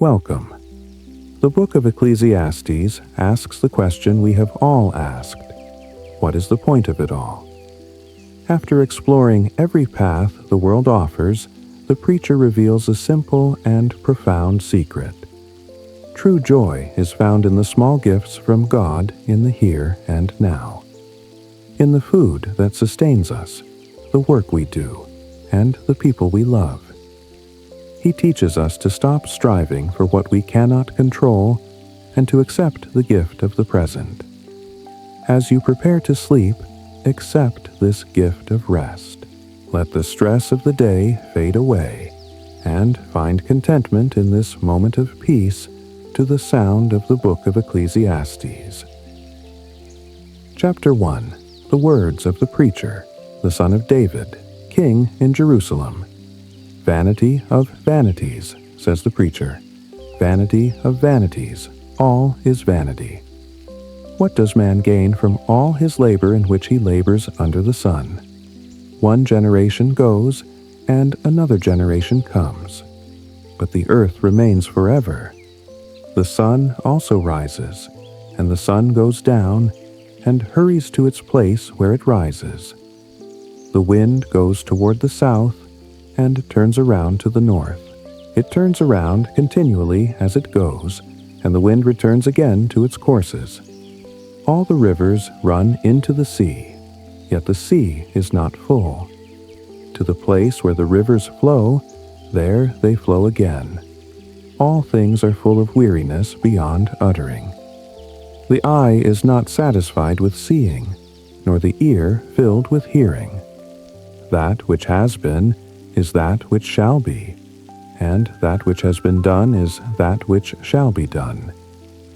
Welcome. The Book of Ecclesiastes asks the question we have all asked: what is the point of it all? After exploring every path the world offers, the preacher reveals a simple and profound secret. True joy is found in the small gifts from God in the here and now, in the food that sustains us, the work we do, and the people we love. He teaches us to stop striving for what we cannot control and to accept the gift of the present. As you prepare to sleep, accept this gift of rest. Let the stress of the day fade away, and find contentment in this moment of peace to the sound of the Book of Ecclesiastes. Chapter 1. The words of the preacher, the son of David, king in Jerusalem. Vanity of vanities, says the preacher. Vanity of vanities, all is vanity. What does man gain from all his labor in which he labors under the sun? One generation goes, and another generation comes. But the earth remains forever. The sun also rises, and the sun goes down, and hurries to its place where it rises. The wind goes toward the south, and turns around to the north. It turns around continually as it goes, and the wind returns again to its courses. All the rivers run into the sea, yet the sea is not full. To the place where the rivers flow, there they flow again. All things are full of weariness beyond uttering. The eye is not satisfied with seeing, nor the ear filled with hearing. That which has been is that which shall be, and that which has been done is that which shall be done.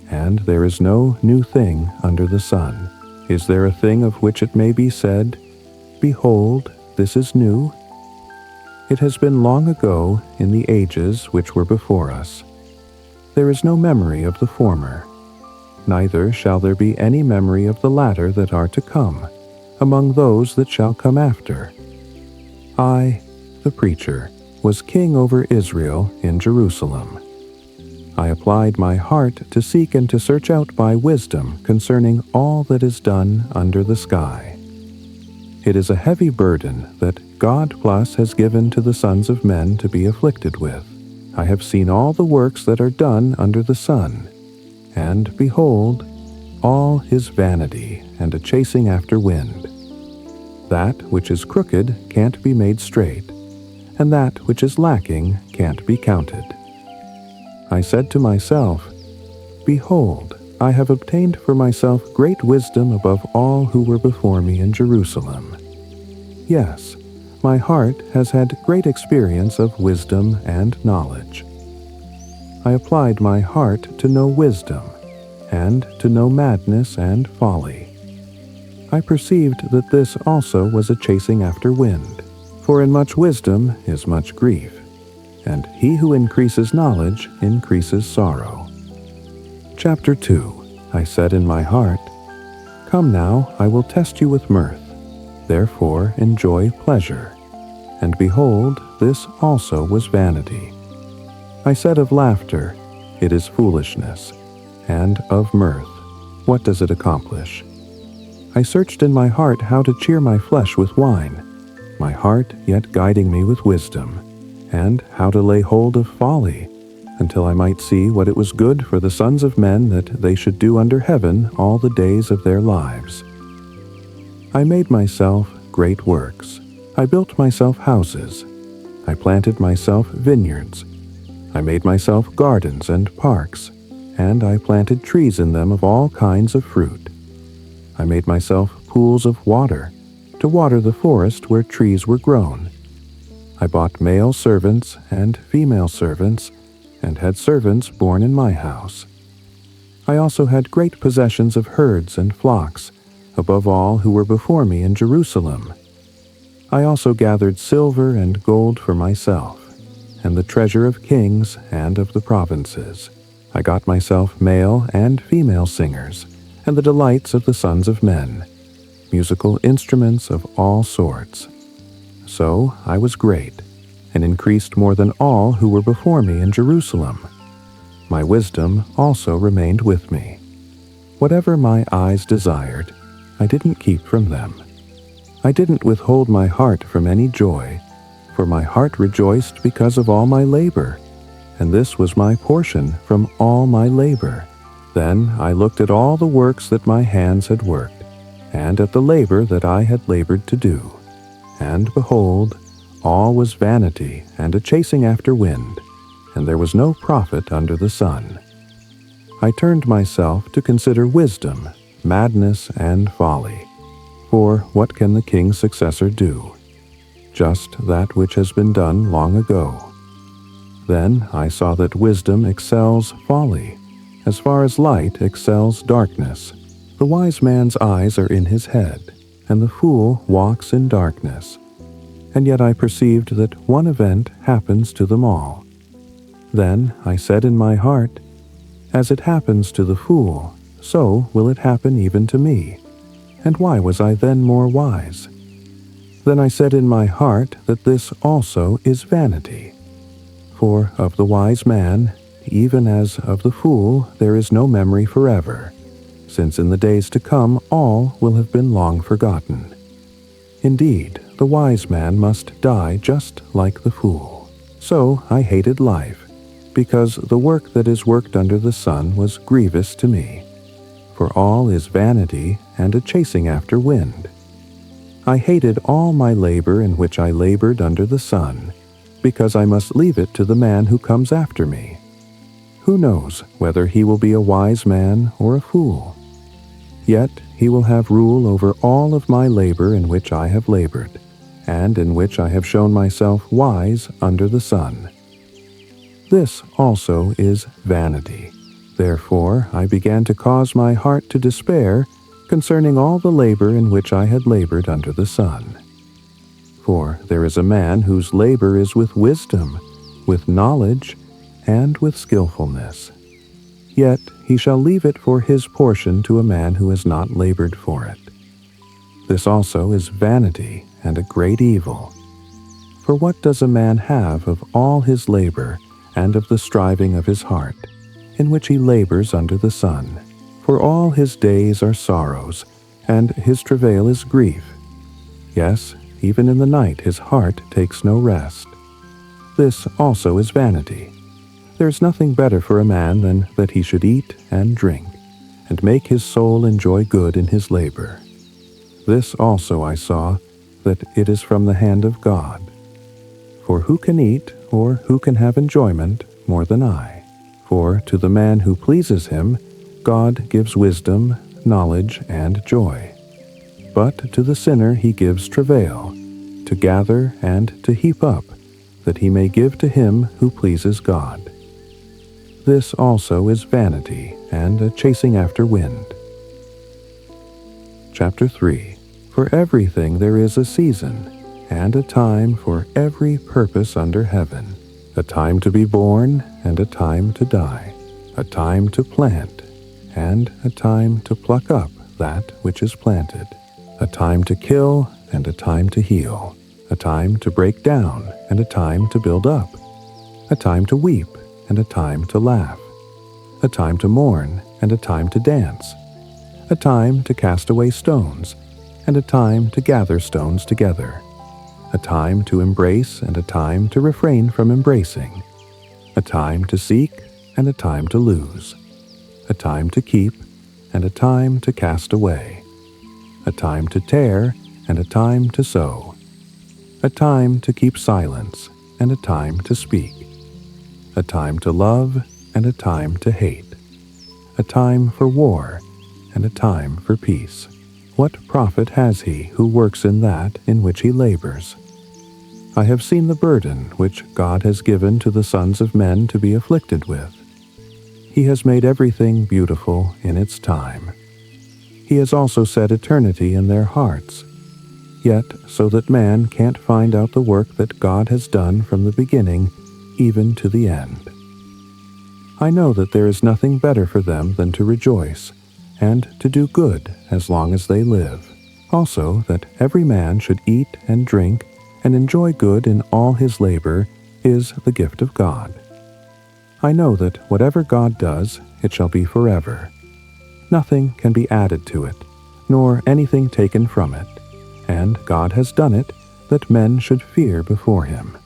And there is no new thing under the sun. Is there a thing of which it may be said, "Behold, this is new"? It has been long ago in the ages which were before us. There is no memory of the former, neither shall there be any memory of the latter that are to come, among those that shall come after. I, the preacher, was king over Israel in Jerusalem. I applied my heart to seek and to search out by wisdom concerning all that is done under the sky. It is a heavy burden that God plus has given to the sons of men to be afflicted with. I have seen all the works that are done under the sun, and behold, all is vanity and a chasing after wind. That which is crooked can't be made straight, and that which is lacking can't be counted. I said to myself, "Behold, I have obtained for myself great wisdom above all who were before me in Jerusalem." Yes, my heart has had great experience of wisdom and knowledge. I applied my heart to know wisdom, and to know madness and folly. I perceived that this also was a chasing after wind. For in much wisdom is much grief, and he who increases knowledge increases sorrow. Chapter 2. I said in my heart, "Come now, I will test you with mirth. Therefore enjoy pleasure." And behold, this also was vanity. I said of laughter, "It is foolishness," and of mirth, "What does it accomplish?" I searched in my heart how to cheer my flesh with wine, my heart yet guiding me with wisdom, and how to lay hold of folly, until I might see what it was good for the sons of men that they should do under heaven all the days of their lives. I made myself great works. I built myself houses. I planted myself vineyards. I made myself gardens and parks, and I planted trees in them of all kinds of fruit. I made myself pools of water, to water the forest where trees were grown. I bought male servants and female servants, and had servants born in my house. I also had great possessions of herds and flocks, above all who were before me in Jerusalem. I also gathered silver and gold for myself, and the treasure of kings and of the provinces. I got myself male and female singers, and the delights of the sons of men, musical instruments of all sorts. So I was great, and increased more than all who were before me in Jerusalem. My wisdom also remained with me. Whatever my eyes desired, I didn't keep from them. I didn't withhold my heart from any joy, for my heart rejoiced because of all my labor, and this was my portion from all my labor. Then I looked at all the works that my hands had worked, and at the labor that I had labored to do. And behold, all was vanity and a chasing after wind, and there was no profit under the sun. I turned myself to consider wisdom, madness, and folly. For what can the king's successor do? Just that which has been done long ago. Then I saw that wisdom excels folly, as far as light excels darkness. The wise man's eyes are in his head, and the fool walks in darkness. And yet I perceived that one event happens to them all. Then I said in my heart, as it happens to the fool, so will it happen even to me. And why was I then more wise? Then I said in my heart that this also is vanity. For of the wise man, even as of the fool, there is no memory forever, since in the days to come all will have been long forgotten. Indeed, the wise man must die just like the fool. So I hated life, because the work that is worked under the sun was grievous to me. For all is vanity and a chasing after wind. I hated all my labor in which I labored under the sun, because I must leave it to the man who comes after me. Who knows whether he will be a wise man or a fool? Yet he will have rule over all of my labor in which I have labored, and in which I have shown myself wise under the sun. This also is vanity. Therefore I began to cause my heart to despair concerning all the labor in which I had labored under the sun. For there is a man whose labor is with wisdom, with knowledge, and with skillfulness. Yet he shall leave it for his portion to a man who has not labored for it. This also is vanity and a great evil. For what does a man have of all his labor and of the striving of his heart, in which he labors under the sun? For all his days are sorrows, and his travail is grief. Yes, even in the night his heart takes no rest. This also is vanity. There is nothing better for a man than that he should eat and drink, and make his soul enjoy good in his labor. This also I saw, that it is from the hand of God. For who can eat, or who can have enjoyment more than I? For to the man who pleases him, God gives wisdom, knowledge, and joy. But to the sinner he gives travail, to gather and to heap up, that he may give to him who pleases God. This also is vanity and a chasing after wind. Chapter 3. For everything there is a season, and a time for every purpose under heaven, a time to be born and a time to die, a time to plant and a time to pluck up that which is planted, a time to kill and a time to heal, a time to break down and a time to build up, a time to weep and a time to laugh, a time to mourn and a time to dance, a time to cast away stones and a time to gather stones together, a time to embrace and a time to refrain from embracing, a time to seek and a time to lose, a time to keep and a time to cast away, a time to tear and a time to sow, a time to keep silence and a time to speak, a time to love and a time to hate, a time for war and a time for peace. What profit has he who works in that in which he labors? I have seen the burden which God has given to the sons of men to be afflicted with. He has made everything beautiful in its time. He has also set eternity in their hearts, yet so that man can't find out the work that God has done from the beginning even to the end. I know that there is nothing better for them than to rejoice and to do good as long as they live. Also that every man should eat and drink and enjoy good in all his labor is the gift of God. I know that whatever God does, it shall be forever. Nothing can be added to it, nor anything taken from it, and God has done it that men should fear before him.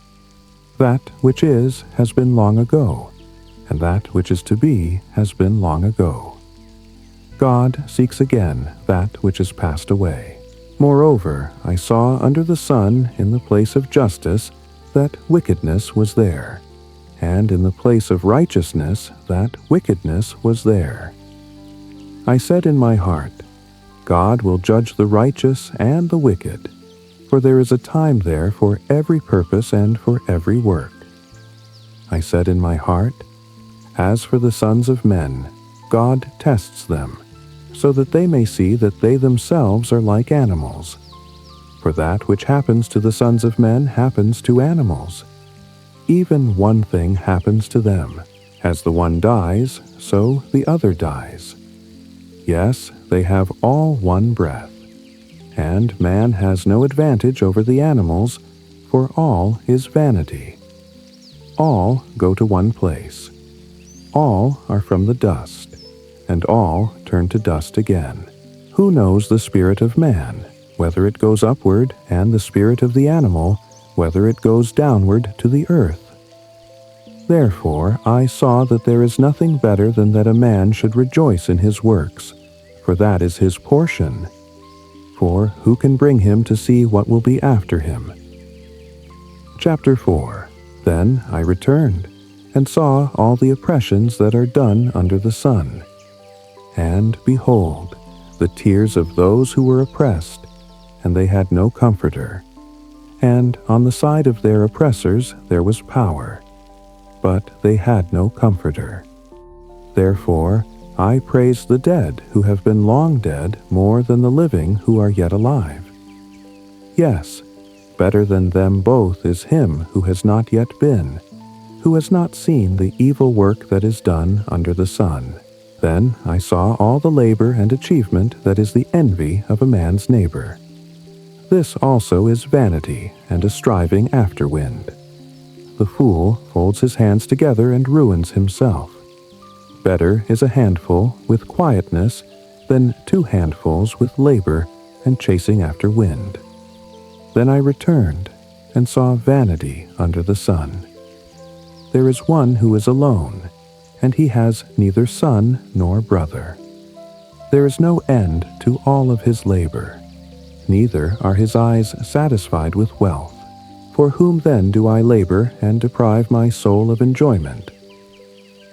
That which is has been long ago, and that which is to be has been long ago. God seeks again that which is passed away. Moreover, I saw under the sun in the place of justice that wickedness was there, and in the place of righteousness that wickedness was there. I said in my heart, God will judge the righteous and the wicked, for there is a time there for every purpose and for every work. I said in my heart, as for the sons of men, God tests them, so that they may see that they themselves are like animals. For that which happens to the sons of men happens to animals. Even one thing happens to them. As the one dies, so the other dies. Yes, they have all one breath. And man has no advantage over the animals, for all is vanity. All go to one place. All are from the dust, and all turn to dust again. Who knows the spirit of man, whether it goes upward, and the spirit of the animal, whether it goes downward to the earth? Therefore I saw that there is nothing better than that a man should rejoice in his works, for that is his portion. For who can bring him to see what will be after him? Chapter 4. Then I returned, and saw all the oppressions that are done under the sun. And behold, the tears of those who were oppressed, and they had no comforter. And on the side of their oppressors there was power, but they had no comforter. Therefore I praise the dead who have been long dead more than the living who are yet alive. Yes, better than them both is him who has not yet been, who has not seen the evil work that is done under the sun. Then I saw all the labor and achievement that is the envy of a man's neighbor. This also is vanity and a striving after wind. The fool folds his hands together and ruins himself. Better is a handful with quietness than 2 handfuls with labor and chasing after wind. Then I returned and saw vanity under the sun. There is one who is alone, and he has neither son nor brother. There is no end to all of his labor, neither are his eyes satisfied with wealth. For whom then do I labor and deprive my soul of enjoyment?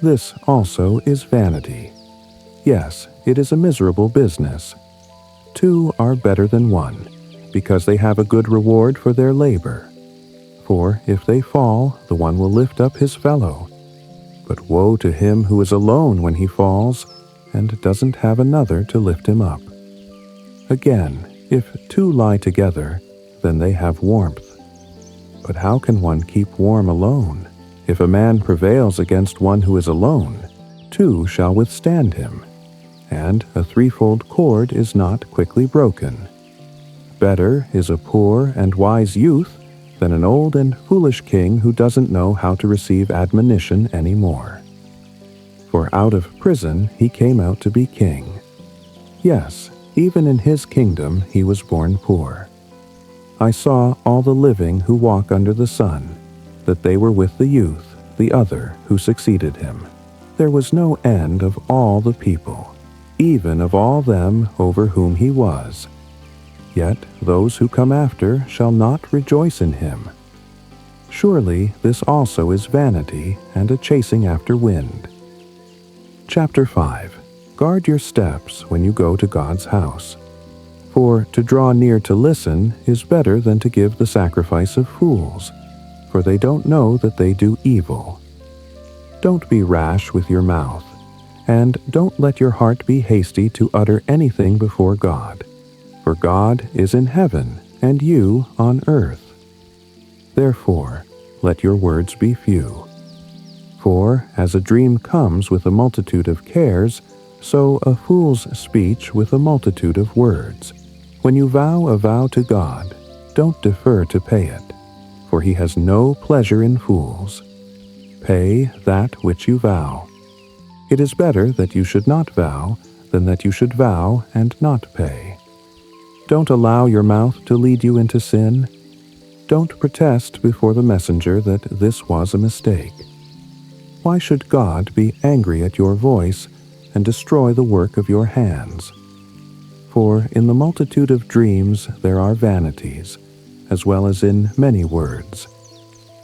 This also is vanity. Yes, it is a miserable business. 2 are better than 1, because they have a good reward for their labor. For if they fall, the one will lift up his fellow. But woe to him who is alone when he falls, and doesn't have another to lift him up. Again, if 2 lie together, then they have warmth. But how can one keep warm alone? If a man prevails against one who is alone, 2 shall withstand him, and a 3-fold cord is not quickly broken. Better is a poor and wise youth than an old and foolish king who doesn't know how to receive admonition any more. For out of prison he came out to be king. Yes, even in his kingdom he was born poor. I saw all the living who walk under the sun, that they were with the youth, the other who succeeded him. There was no end of all the people, even of all them over whom he was. Yet those who come after shall not rejoice in him. Surely this also is vanity and a chasing after wind. Chapter 5. Guard your steps when you go to God's house. For to draw near to listen is better than to give the sacrifice of fools, for they don't know that they do evil. Don't be rash with your mouth, and don't let your heart be hasty to utter anything before God. For God is in heaven, and you on earth. Therefore, let your words be few. For as a dream comes with a multitude of cares, so a fool's speech with a multitude of words. When you vow a vow to God, don't defer to pay it, for he has no pleasure in fools. Pay that which you vow. It is better that you should not vow than that you should vow and not pay. Don't allow your mouth to lead you into sin. Don't protest before the messenger that this was a mistake. Why should God be angry at your voice and destroy the work of your hands? For in the multitude of dreams there are vanities, as well as in many words.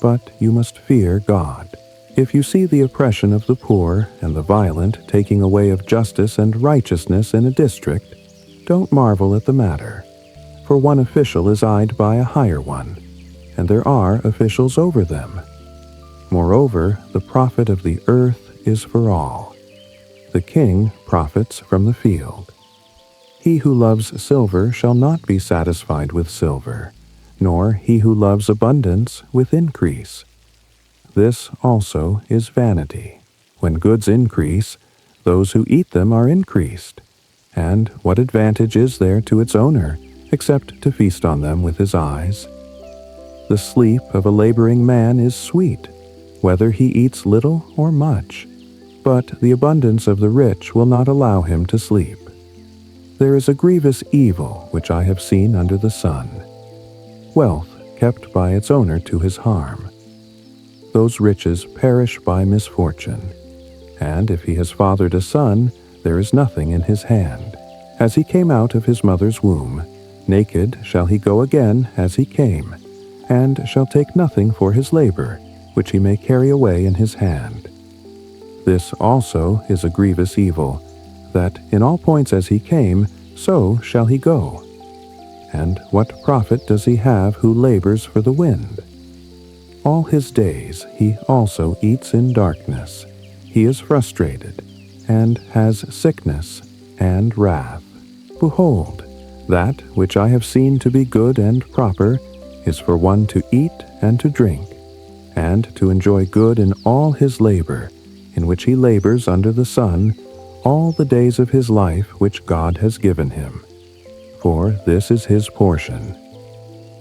But you must fear God. If you see the oppression of the poor and the violent taking away of justice and righteousness in a district, don't marvel at the matter, for one official is eyed by a higher one, and there are officials over them. Moreover, the profit of the earth is for all. The king profits from the field. He who loves silver shall not be satisfied with silver, nor he who loves abundance with increase. This also is vanity. When goods increase, those who eat them are increased. And what advantage is there to its owner, except to feast on them with his eyes? The sleep of a laboring man is sweet, whether he eats little or much, but the abundance of the rich will not allow him to sleep. There is a grievous evil which I have seen under the sun, wealth kept by its owner to his harm. Those riches perish by misfortune, and if he has fathered a son, there is nothing in his hand. As he came out of his mother's womb, naked shall he go again as he came, and shall take nothing for his labor, which he may carry away in his hand. This also is a grievous evil, that in all points as he came, so shall he go. And what profit does he have who labors for the wind? All his days he also eats in darkness. He is frustrated, and has sickness and wrath. Behold, that which I have seen to be good and proper is for one to eat and to drink, and to enjoy good in all his labor, in which he labors under the sun, all the days of his life which God has given him. For this is his portion.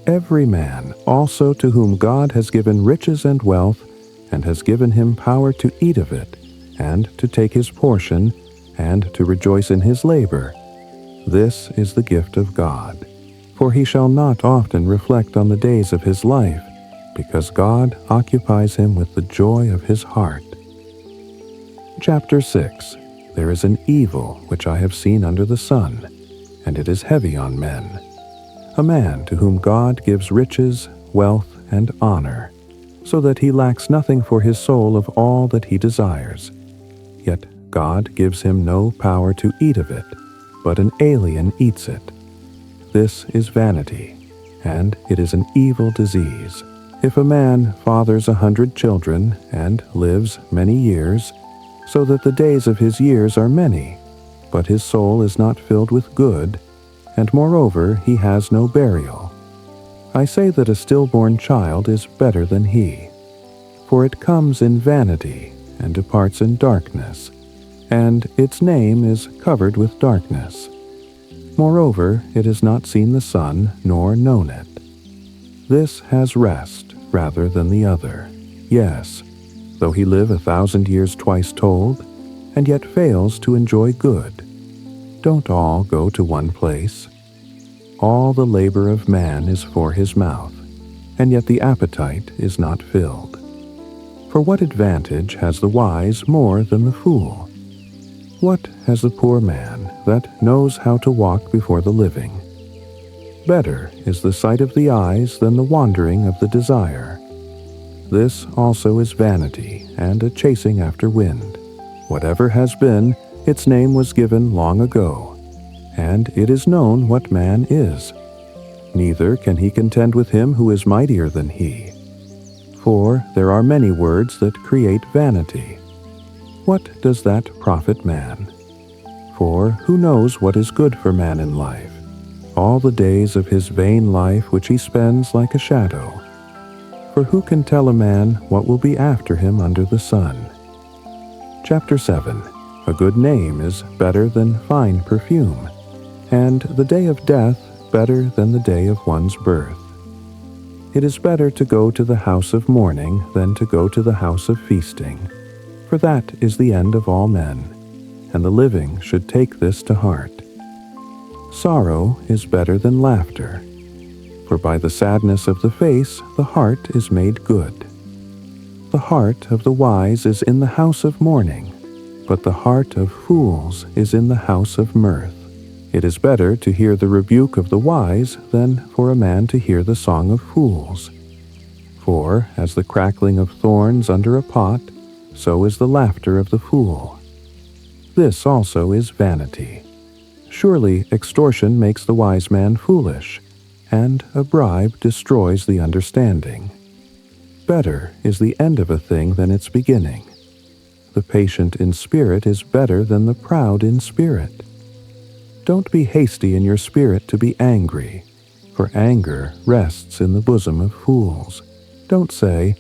Every man also to whom God has given riches and wealth, and has given him power to eat of it, and to take his portion, and to rejoice in his labor, this is the gift of God. For he shall not often reflect on the days of his life, because God occupies him with the joy of his heart. Chapter 6. There is an evil which I have seen under the sun, and it is heavy on men. A man to whom God gives riches, wealth, and honor, so that he lacks nothing for his soul of all that he desires. Yet God gives him no power to eat of it, but an alien eats it. This is vanity, and it is an evil disease. If a man fathers 100 children, and lives many years, so that the days of his years are many, but his soul is not filled with good, and moreover he has no burial. I say that a stillborn child is better than he, for it comes in vanity and departs in darkness, and its name is covered with darkness. Moreover, it has not seen the sun nor known it. This has rest rather than the other. Yes, though he live 1,000 years twice told, and yet fails to enjoy good. Don't all go to one place. All the labor of man is for his mouth, and yet the appetite is not filled. For what advantage has the wise more than the fool? What has the poor man that knows how to walk before the living? Better is the sight of the eyes than the wandering of the desire. This also is vanity and a chasing after wind. Whatever has been, its name was given long ago, and it is known what man is. Neither can he contend with him who is mightier than he. For there are many words that create vanity. What does that profit man? For who knows what is good for man in life? All the days of his vain life which he spends like a shadow. For who can tell a man what will be after him under the sun? Chapter 7. A good name is better than fine perfume, and the day of death better than the day of one's birth. It is better to go to the house of mourning than to go to the house of feasting, for that is the end of all men, and the living should take this to heart. Sorrow is better than laughter, for by the sadness of the face the heart is made good. The heart of the wise is in the house of mourning, but the heart of fools is in the house of mirth. It is better to hear the rebuke of the wise than for a man to hear the song of fools. For, as the crackling of thorns under a pot, so is the laughter of the fool. This also is vanity. Surely extortion makes the wise man foolish, and a bribe destroys the understanding. Better is the end of a thing than its beginning. The patient in spirit is better than the proud in spirit. Don't be hasty in your spirit to be angry, for anger rests in the bosom of fools. Don't say,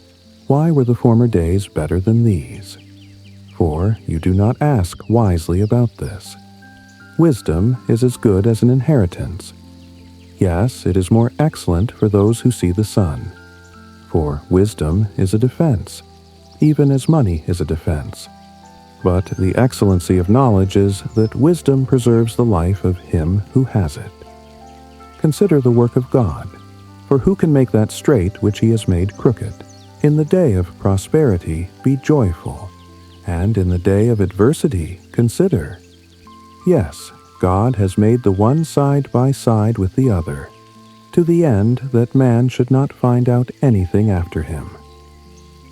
"Why were the former days better than these?" For you do not ask wisely about this. Wisdom is as good as an inheritance. Yes, it is more excellent for those who see the sun. For wisdom is a defense, even as money is a defense. But the excellency of knowledge is that wisdom preserves the life of him who has it. Consider the work of God, for who can make that straight which he has made crooked? In the day of prosperity be joyful, and in the day of adversity consider. Yes, God has made the one side by side with the other, to the end that man should not find out anything after him.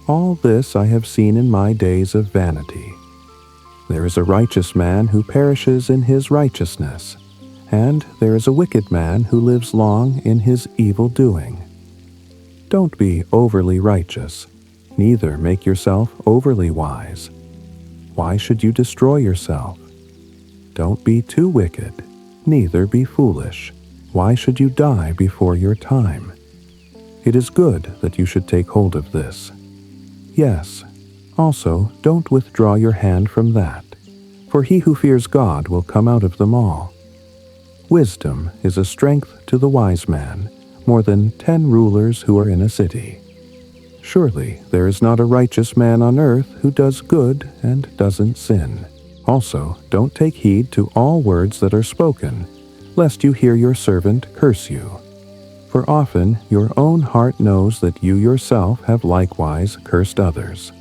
All this I have seen in my days of vanity. There is a righteous man who perishes in his righteousness, and there is a wicked man who lives long in his evil doing. Don't be overly righteous, neither make yourself overly wise. Why should you destroy yourself? Don't be too wicked, neither be foolish. Why should you die before your time? It is good that you should take hold of this. Yes, also don't withdraw your hand from that, for he who fears God will come out of them all. Wisdom is a strength to the wise man, more than 10 rulers who are in a city. Surely there is not a righteous man on earth who does good and doesn't sin. Also, don't take heed to all words that are spoken, lest you hear your servant curse you. For often your own heart knows that you yourself have likewise cursed others.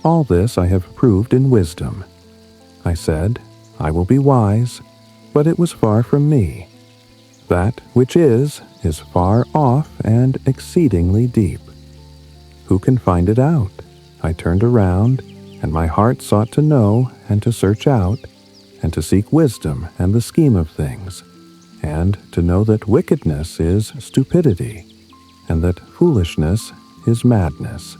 All this I have proved in wisdom. I said, I will be wise, but it was far from me. That which is far off and exceedingly deep. Who can find it out? I turned around, and my heart sought to know and to search out, and to seek wisdom and the scheme of things, and to know that wickedness is stupidity, and that foolishness is madness.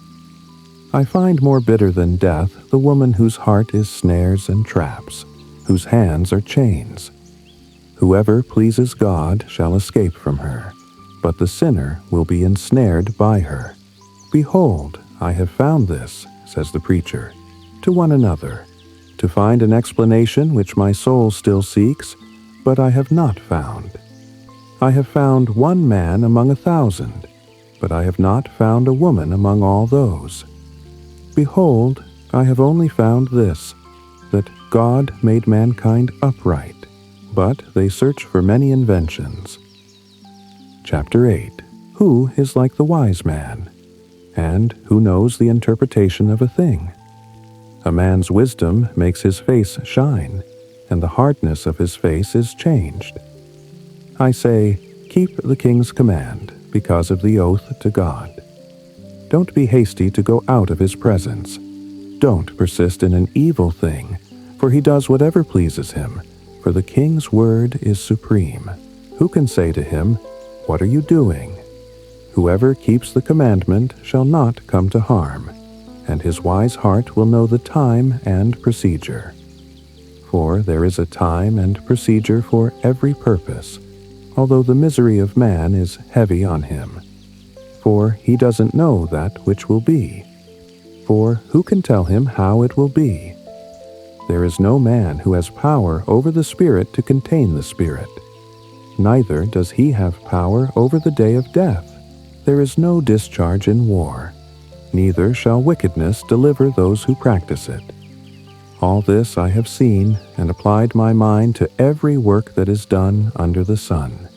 I find more bitter than death the woman whose heart is snares and traps, whose hands are chains. Whoever pleases God shall escape from her, but the sinner will be ensnared by her. Behold, I have found this, says the preacher, to one another, to find an explanation which my soul still seeks, but I have not found. I have found one man among 1,000, but I have not found a woman among all those. Behold, I have only found this, that God made mankind upright, but they search for many inventions. Chapter 8. Who is like the wise man? And who knows the interpretation of a thing? A man's wisdom makes his face shine, and the hardness of his face is changed. I say, keep the king's command, because of the oath to God. Don't be hasty to go out of his presence. Don't persist in an evil thing, for he does whatever pleases him, for the king's word is supreme. Who can say to him, "What are you doing?" Whoever keeps the commandment shall not come to harm, and his wise heart will know the time and procedure. For there is a time and procedure for every purpose, although the misery of man is heavy on him. For he doesn't know that which will be. For who can tell him how it will be? There is no man who has power over the Spirit to contain the Spirit. Neither does he have power over the day of death, There is no discharge in war, neither shall wickedness deliver those who practice it. All this I have seen and applied my mind to every work that is done under the sun.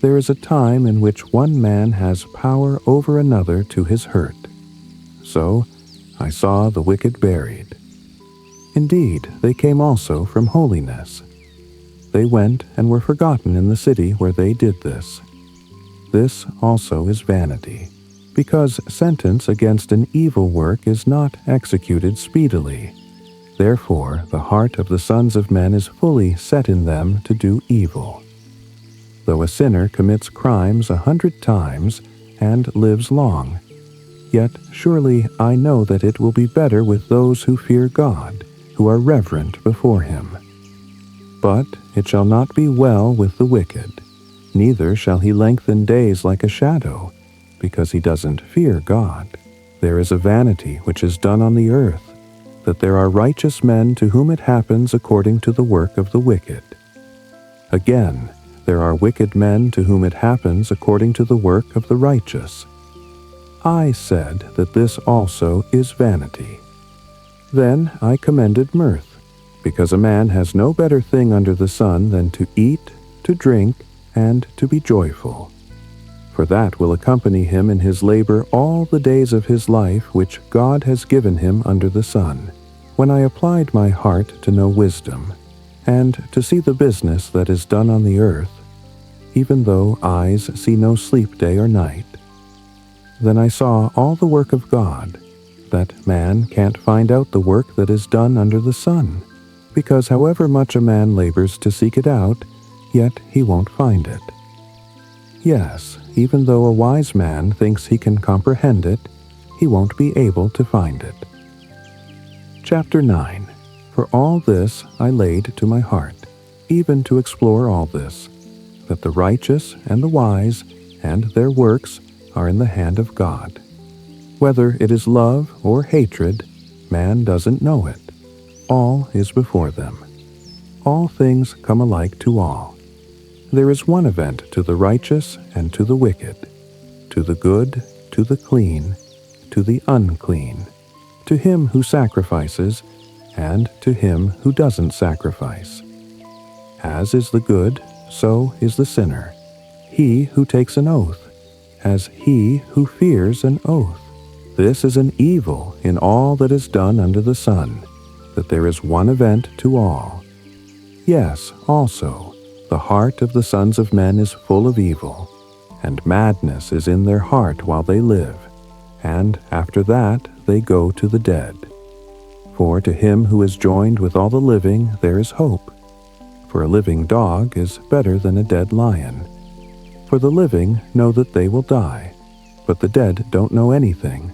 There is a time in which one man has power over another to his hurt. So I saw the wicked buried. Indeed, they came also from holiness. They went and were forgotten in the city where they did this. This also is vanity, because sentence against an evil work is not executed speedily. Therefore the heart of the sons of men is fully set in them to do evil. Though a sinner commits crimes 100 times and lives long, yet surely I know that it will be better with those who fear God, who are reverent before him. But it shall not be well with the wicked, neither shall he lengthen days like a shadow, because he doesn't fear God. There is a vanity which is done on the earth, that there are righteous men to whom it happens according to the work of the wicked. Again, there are wicked men to whom it happens according to the work of the righteous. I said that this also is vanity. Then I commended mirth, because a man has no better thing under the sun than to eat, to drink, and to be joyful. For that will accompany him in his labor all the days of his life which God has given him under the sun, when I applied my heart to know wisdom, and to see the business that is done on the earth, even though eyes see no sleep day or night. Then I saw all the work of God, that man can't find out the work that is done under the sun, because however much a man labors to seek it out, yet he won't find it. Yes, even though a wise man thinks he can comprehend it, he won't be able to find it. Chapter 9. For all this I laid to my heart, even to explore all this, that the righteous and the wise and their works are in the hand of God. Whether it is love or hatred, man doesn't know it. All is before them. All things come alike to all. There is one event to the righteous and to the wicked, to the good, to the clean, to the unclean, to him who sacrifices, and to him who doesn't sacrifice. As is the good, so is the sinner, he who takes an oath, as he who fears an oath. This is an evil in all that is done under the sun, that there is one event to all. Yes, also, the heart of the sons of men is full of evil, and madness is in their heart while they live, and after that they go to the dead. For to him who is joined with all the living there is hope. For a living dog is better than a dead lion. For the living know that they will die, but the dead don't know anything.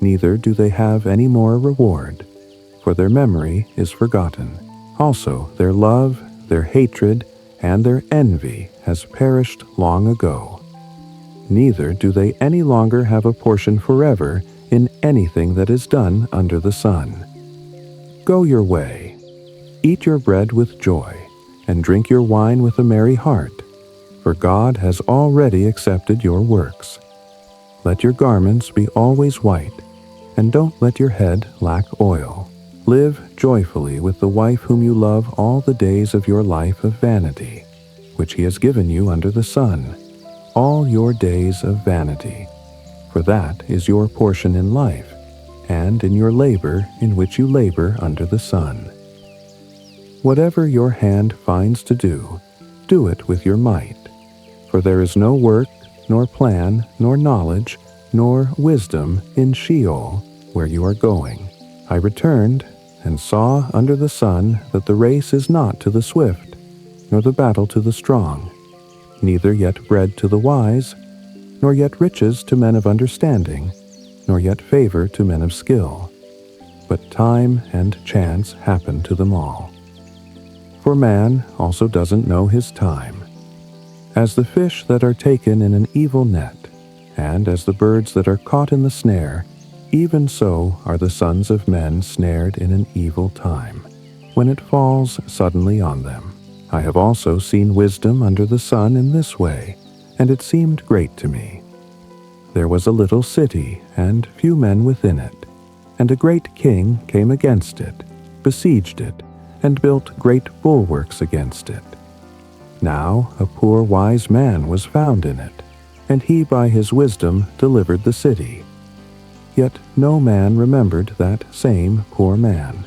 Neither do they have any more reward, for their memory is forgotten. Also their love, their hatred, and their envy has perished long ago. Neither do they any longer have a portion forever in anything that is done under the sun. Go your way, eat your bread with joy, and drink your wine with a merry heart, for God has already accepted your works. Let your garments be always white, and don't let your head lack oil. Live joyfully with the wife whom you love all the days of your life of vanity, which he has given you under the sun, all your days of vanity. For that is your portion in life, and in your labor in which you labor under the sun. Whatever your hand finds to do, do it with your might. For there is no work, nor plan, nor knowledge, nor wisdom in Sheol, where you are going. I returned, and saw under the sun that the race is not to the swift, nor the battle to the strong, neither yet bread to the wise, nor yet riches to men of understanding, nor yet favor to men of skill. But time and chance happen to them all. For man also doesn't know his time. As the fish that are taken in an evil net, and as the birds that are caught in the snare, even so are the sons of men snared in an evil time, when it falls suddenly on them. I have also seen wisdom under the sun in this way, and it seemed great to me. There was a little city, and few men within it, and a great king came against it, besieged it, and built great bulwarks against it. Now a poor wise man was found in it, and he by his wisdom delivered the city. Yet no man remembered that same poor man.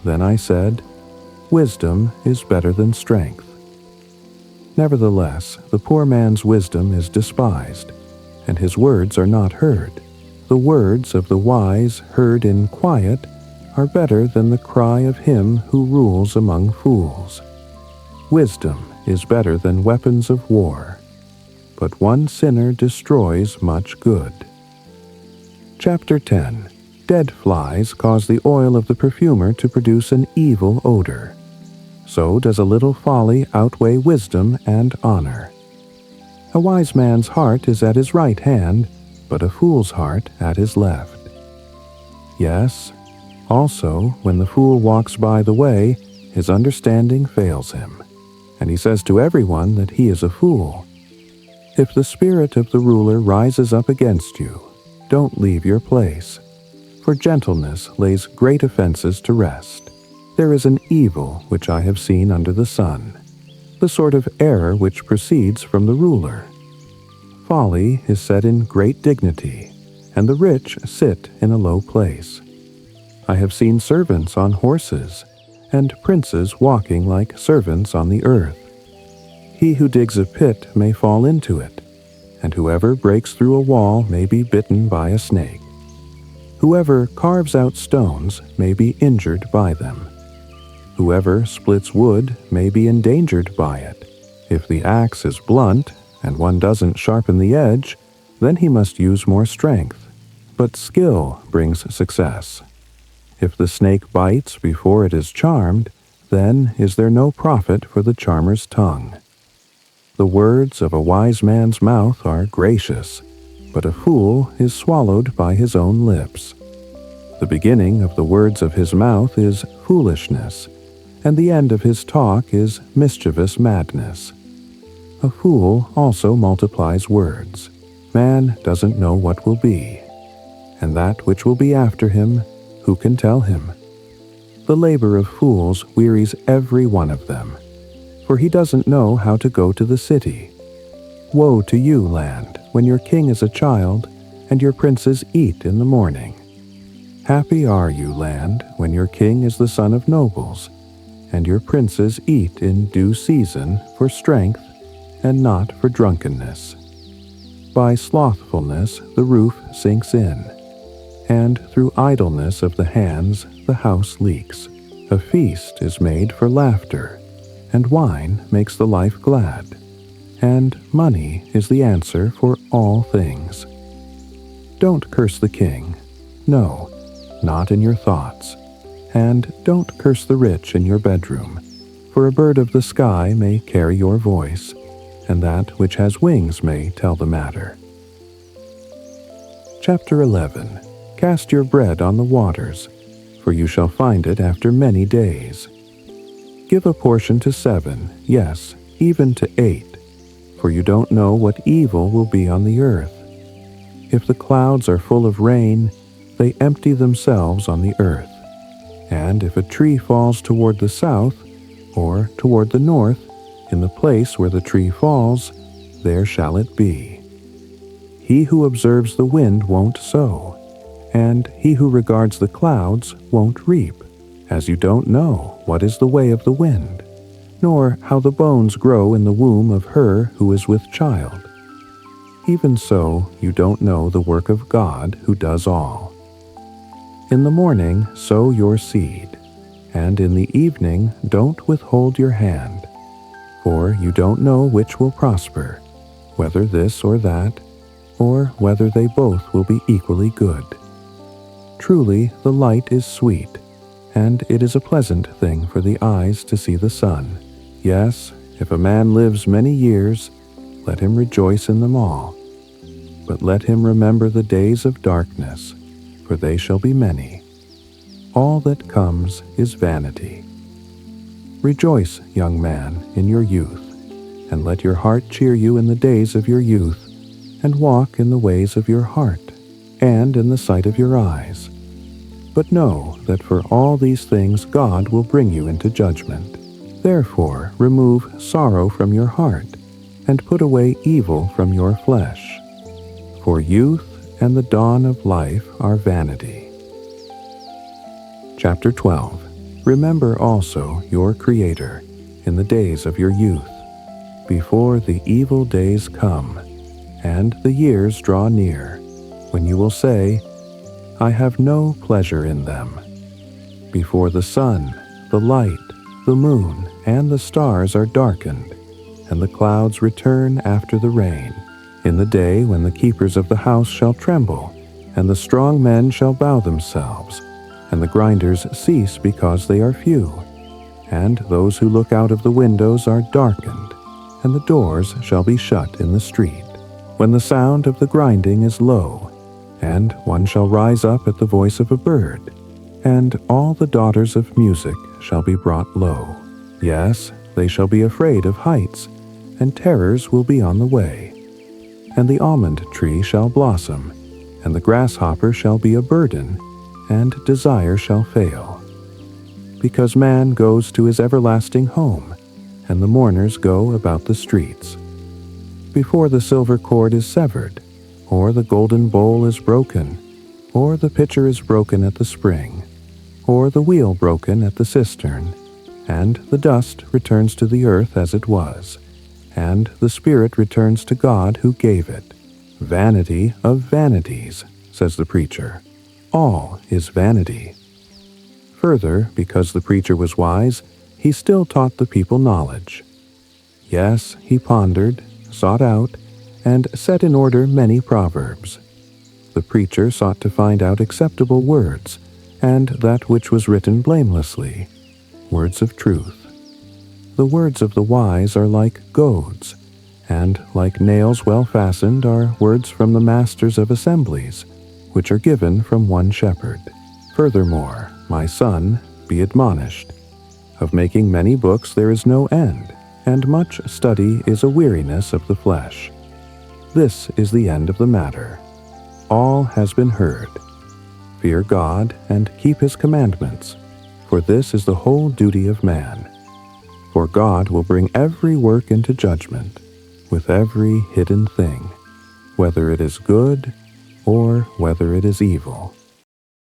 Then I said, Wisdom is better than strength. Nevertheless, the poor man's wisdom is despised, and his words are not heard. The words of the wise heard in quiet are better than the cry of him who rules among fools. Wisdom is better than weapons of war, but one sinner destroys much good. Chapter 10. Dead flies cause the oil of the perfumer to produce an evil odor. So does a little folly outweigh wisdom and honor. A wise man's heart is at his right hand, but a fool's heart at his left. Yes, also, when the fool walks by the way, his understanding fails him, and he says to everyone that he is a fool. If the spirit of the ruler rises up against you, don't leave your place, for gentleness lays great offenses to rest. There is an evil which I have seen under the sun, the sort of error which proceeds from the ruler. Folly is set in great dignity, and the rich sit in a low place. I have seen servants on horses, and princes walking like servants on the earth. He who digs a pit may fall into it, and whoever breaks through a wall may be bitten by a snake. Whoever carves out stones may be injured by them. Whoever splits wood may be endangered by it. If the axe is blunt, and one doesn't sharpen the edge, then he must use more strength. But skill brings success. If the snake bites before it is charmed, then is there no profit for the charmer's tongue. The words of a wise man's mouth are gracious, but a fool is swallowed by his own lips. The beginning of the words of his mouth is foolishness, and the end of his talk is mischievous madness. A fool also multiplies words. Man doesn't know what will be, and that which will be after him, who can tell him? The labor of fools wearies every one of them, for he doesn't know how to go to the city. Woe to you, land, when your king is a child, and your princes eat in the morning. Happy are you, land, when your king is the son of nobles, and your princes eat in due season for strength and not for drunkenness. By slothfulness the roof sinks in, and through idleness of the hands the house leaks. A feast is made for laughter, and wine makes the life glad, and money is the answer for all things. Don't curse the king, no, not in your thoughts, and don't curse the rich in your bedroom, for a bird of the sky may carry your voice, and that which has wings may tell the matter. Chapter 11. Cast your bread on the waters, for you shall find it after many days. Give a portion to 7, yes, even to 8, for you don't know what evil will be on the earth. If the clouds are full of rain, they empty themselves on the earth. And if a tree falls toward the south, or toward the north, in the place where the tree falls, there shall it be. He who observes the wind won't sow, and he who regards the clouds won't reap, as you don't know what is the way of the wind, nor how the bones grow in the womb of her who is with child. Even so, you don't know the work of God who does all. In the morning sow your seed, and in the evening don't withhold your hand, for you don't know which will prosper, whether this or that, or whether they both will be equally good. Truly, the light is sweet, and it is a pleasant thing for the eyes to see the sun. Yes, if a man lives many years, let him rejoice in them all. But let him remember the days of darkness, for they shall be many. All that comes is vanity. Rejoice, young man, in your youth, and let your heart cheer you in the days of your youth, and walk in the ways of your heart, and in the sight of your eyes. But know that for all these things God will bring you into judgment. Therefore remove sorrow from your heart, and put away evil from your flesh. For youth and the dawn of life are vanity. Chapter 12. Remember also your Creator in the days of your youth, before the evil days come, and the years draw near, when you will say, I have no pleasure in them. Before the sun, the light, the moon, and the stars are darkened, and the clouds return after the rain, in the day when the keepers of the house shall tremble, and the strong men shall bow themselves, and the grinders cease because they are few, and those who look out of the windows are darkened, and the doors shall be shut in the street, when the sound of the grinding is low, and one shall rise up at the voice of a bird, and all the daughters of music shall be brought low. Yes, they shall be afraid of heights, and terrors will be on the way. And the almond tree shall blossom, and the grasshopper shall be a burden, and desire shall fail. Because man goes to his everlasting home, and the mourners go about the streets. Before the silver cord is severed, or the golden bowl is broken, or the pitcher is broken at the spring, or the wheel broken at the cistern, and the dust returns to the earth as it was, and the spirit returns to God who gave it. Vanity of vanities, says the preacher. All is vanity. Further, because the preacher was wise, he still taught the people knowledge. Yes, he pondered, sought out, and set in order many proverbs. The preacher sought to find out acceptable words, and that which was written blamelessly, words of truth. The words of the wise are like goads, and like nails well fastened are words from the masters of assemblies, which are given from one shepherd. Furthermore, my son, be admonished. Of making many books there is no end, and much study is a weariness of the flesh. This is the end of the matter. All has been heard. Fear God and keep his commandments, for this is the whole duty of man. For God will bring every work into judgment, with every hidden thing, whether it is good or whether it is evil.